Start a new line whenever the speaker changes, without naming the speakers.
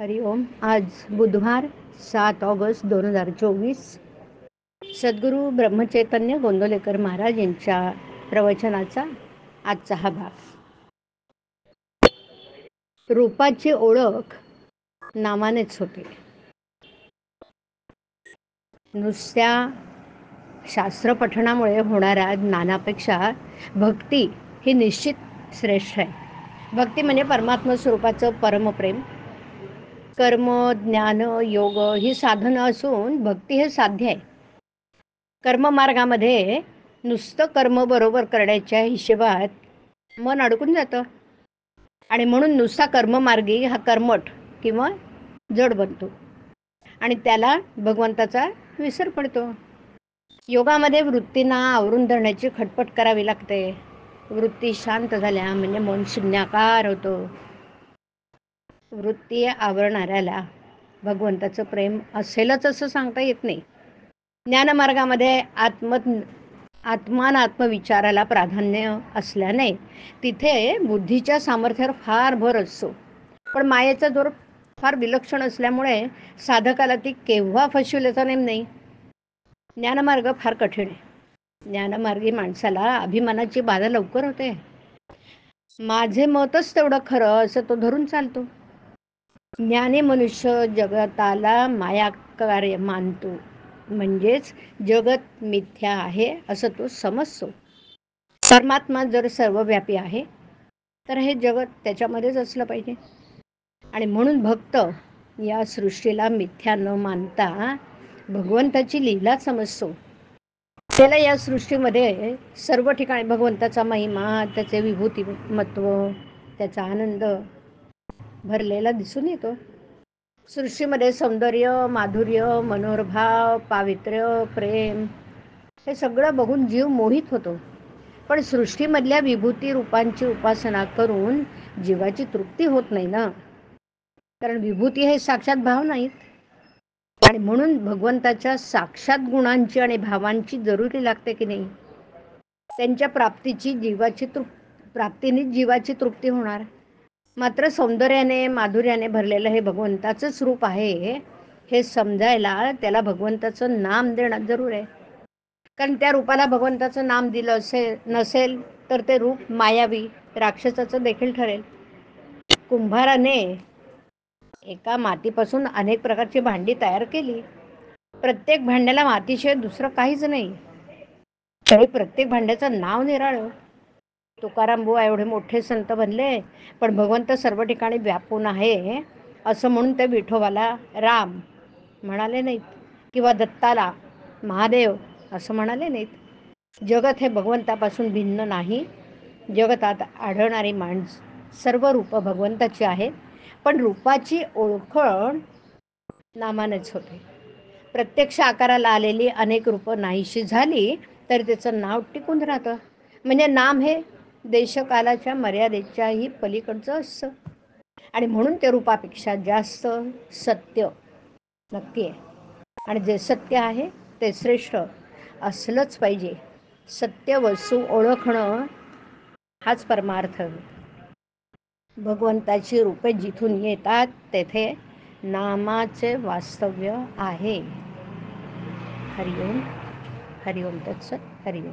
हरिओम. आज बुधवार 7 ऑगस्ट 2024. सद्गुरू ब्रह्मचैतन्य गोंदवलेकर महाराज यांच्या प्रवचनाचा आजचा हा भाग. रूपाची ओळख नामानेच होते. नुसत्या शास्त्र पठणामुळे होणाऱ्या ज्ञानापेक्षा भक्ती ही निश्चित श्रेष्ठ आहे. भक्ती म्हणजे परमात्मा स्वरूपाचं परमप्रेम. कर्म, ज्ञान, योग ही साधनं असून भक्ती हे साध्य आहे. कर्ममार्गामध्ये नुसतं कर्म बरोबर करण्याच्या हिशेबात मन अडकून जातं आणि म्हणून नुसता कर्ममार्गी हा कर्मठ किंवा जड बनतो आणि त्याला भगवंताचा विसर पडतो. योगामध्ये वृत्तींना आवरून धरण्याची खटपट करावी लागते. वृत्ती शांत झाल्या म्हणजे मन शून्याकार होतो. वृत्ती आवरणाऱ्याला भगवंताचं प्रेम असेलच असं सांगता येत नाही. ज्ञानमार्गामध्ये आत्मविचाराला प्राधान्य असल्याने तिथे बुद्धीच्या सामर्थ्यावर फार भर असतो. पण मायेचा जोर फार विलक्षण असल्यामुळे साधकाला ती केव्हा फसवेल याचा नेम नाही. ज्ञानमार्ग फार कठीण आहे. ज्ञानमार्गी माणसाला अभिमानाची बाधा लवकर होते. माझे मतच तेवढं खरं असं तो धरून चालतो. ज्ञानी मनुष्य जगताला मायाकार्य मानतो, म्हणजेच जगत मिथ्या आहे असं तो समजतो. परमात्मा जर सर्वव्यापी आहे तर हे जगत त्याच्यामध्येच असलं पाहिजे आणि म्हणून भक्त या सृष्टीला मिथ्या न मानता भगवंताची लीला समजतो. त्याला या सृष्टीमध्ये सर्व ठिकाणी भगवंताचा महिमा, त्याचे विभूतिमत्व, त्याचा आनंद भरलेला दिसून येतो. सृष्टीमध्ये सौंदर्य, माधुर्य, मनोहरभाव, पावित्र्य, प्रेम हे सगळं बघून जीव मोहित होतो. पण सृष्टीमधल्या विभूती रूपांची उपासना करून जीवाची तृप्ती होत नाही ना, कारण विभूती हे साक्षात भाव नाहीत आणि म्हणून भगवंताच्या साक्षात गुणांची आणि भावांची जरुरी लागते की नाही. त्यांच्या प्राप्तीनेच जीवाची तृप्ती होणार. मात्र सौंदर्याने, माधुर्याने भरलेलं हे भगवंताचंच रूप आहे हे समजायला त्याला भगवंताचं नाम देणं जरूर आहे. कारण त्या रूपाला भगवंताचं नाम दिलं नसेल तर ते रूप मायावी, राक्षसाचं देखील ठरेल. कुंभाराने एका मातीपासून अनेक प्रकारची भांडी तयार केली. प्रत्येक भांड्याला मातीशिवाय दुसरं काहीच नाही, तरी प्रत्येक भांड्याचं नाव निराळं. तुकाराम बुवा एवढे मोठे संत बनले, पण भगवंत सर्व ठिकाणी व्यापून आहे असं म्हणून ते विठोबाला राम म्हणाले नाहीत किंवा दत्ताला महादेव असं म्हणाले नाहीत. जगत हे भगवंतापासून भिन्न नाही. जगतात आढळणारी सर्व रूपं भगवंताची आहेत, पण रूपाची ओळखण नामानेच होते. प्रत्यक्ष आकाराला आलेली अनेक रूपं नाहीशी झाली तर त्याचं नाव टिकून राहतं. म्हणजे नाम हे देशकालाच्या मर्यादेच्याही पलीकडचं असतं आणि म्हणून ते रूपापेक्षा जास्त सत्य नक्की आहे. आणि जे सत्य आहे ते श्रेष्ठ असलंच पाहिजे. सत्य वस्तू ओळखणं हाच परमार्थ. भगवंताची रूपे जिथून येतात तेथे नामाचे वास्तव्य आहे. हरिओम. हरिओम तत्सत. हरिओम.